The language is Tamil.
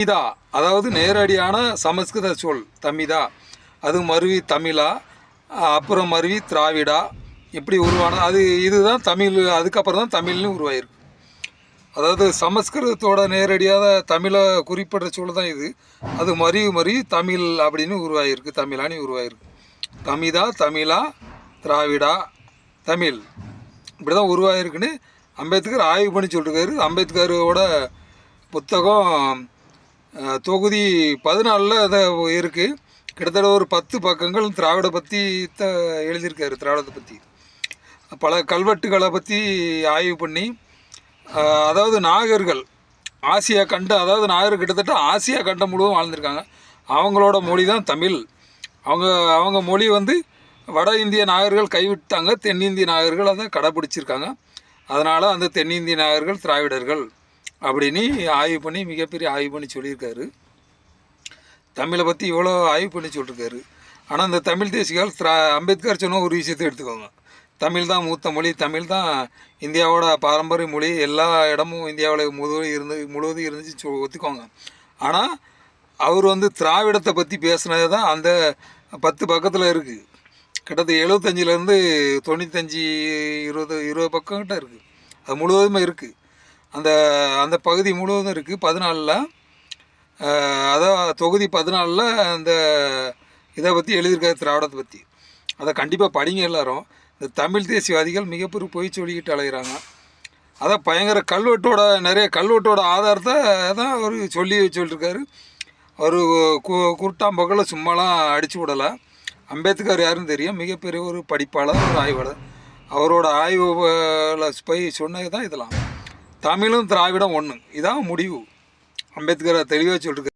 தமிதா அதாவது நேரடியான சமஸ்கிருத சொல் தமிதா, அது மருவி தமிழா, அப்புறம் மருவி திராவிடா, இப்படி உருவான அது இதுதான் தமிழ். அதுக்கப்புறம் தான் தமிழ்னு உருவாயிருக்கு. அதாவது சமஸ்கிருதத்தோட நேரடியாக தமிழை குறிப்பிட்ற சொல் தான் இது. அது மருவி தமிழ் அப்படின்னு உருவாயிருக்கு, தமிழானு உருவாயிருக்கு. தமிதா, தமிழா, திராவிடா, தமிழ் இப்படி தான் உருவாயிருக்குன்னு அம்பேத்கர் ஆய்வு பண்ணி சொல்லியிருக்காரு. அம்பேத்கரோட புத்தகம் தொகுதி 14 அதை இருக்குது. கிட்டத்தட்ட ஒரு 10 பக்கங்கள் திராவிட பற்றி எழுதியிருக்காரு. திராவிடத்தை பற்றி பல கல்வெட்டுகளை பற்றி ஆய்வு பண்ணி, அதாவது நாகர்கள் ஆசியா கண்டம், அதாவது நாகர் கிட்டத்தட்ட ஆசியா கண்டம் முழுவதும் வாழ்ந்திருக்காங்க. அவங்களோட மொழி தான் தமிழ். அவங்க மொழி வட இந்திய நாகர்கள் கைவிட்டாங்க, தென்னிந்திய நாகர்கள் அதை கடைப்பிடிச்சிருக்காங்க. அதனால் அந்த தென்னிந்திய நாகர்கள் திராவிடர்கள் அப்படின்னு ஆய்வு பண்ணி, மிகப்பெரிய ஆய்வு பண்ணி சொல்லியிருக்காரு. தமிழை பற்றி இவ்வளோ ஆய்வு பண்ணி சொல்லியிருக்காரு. ஆனால் இந்த தமிழ் தேசிகள் அம்பேத்கர் சொன்ன ஒரு விஷயத்தை எடுத்துக்கோங்க. தமிழ் தான் மூத்த மொழி, தமிழ் தான் இந்தியாவோட பாரம்பரிய மொழி, எல்லா இடமும் இந்தியாவில் முழுவதும் இருந்துச்சு ஒத்துக்கோங்க. ஆனால் அவர் திராவிடத்தை பற்றி பேசுனது தான் அந்த 10 பக்கத்தில் இருக்குது. கிட்டத்தட்ட 75லேருந்து 95, 20 பக்கம்கிட்ட இருக்குது. அது முழுவதுமே இருக்குது. அந்த பகுதி முழுவதும் இருக்குது. 14ல் அதான் தொகுதி 14ல் அந்த இதை பற்றி எழுதியிருக்காரு, திராவிடத்தை பற்றி. அதை கண்டிப்பாக படிங்க எல்லாரும். இந்த தமிழ் தேசியவாதிகள் மிகப்பெரிய பொய் சொல்லிக்கிட்டு அலைகிறாங்க. அதான் பயங்கர நிறைய கல்வெட்டோட ஆதாரத்தை தான் அவர் சொல்லியிருக்காரு. அவர் குருட்டாம்பகலில் சும்மாலாம் அடித்து விடலை. அம்பேத்கர் யாருன்னு தெரியும், மிகப்பெரிய ஒரு படிப்பாளர், ஒரு ஆய்வாளர். அவரோட ஆய்வில் போய் சொன்னது தான் இதெல்லாம். தமிழும் திராவிடம் ஒன்று, இதான் முடிவு. அம்பேத்கர் தெளிவாக சொல்லியிருக்காரு.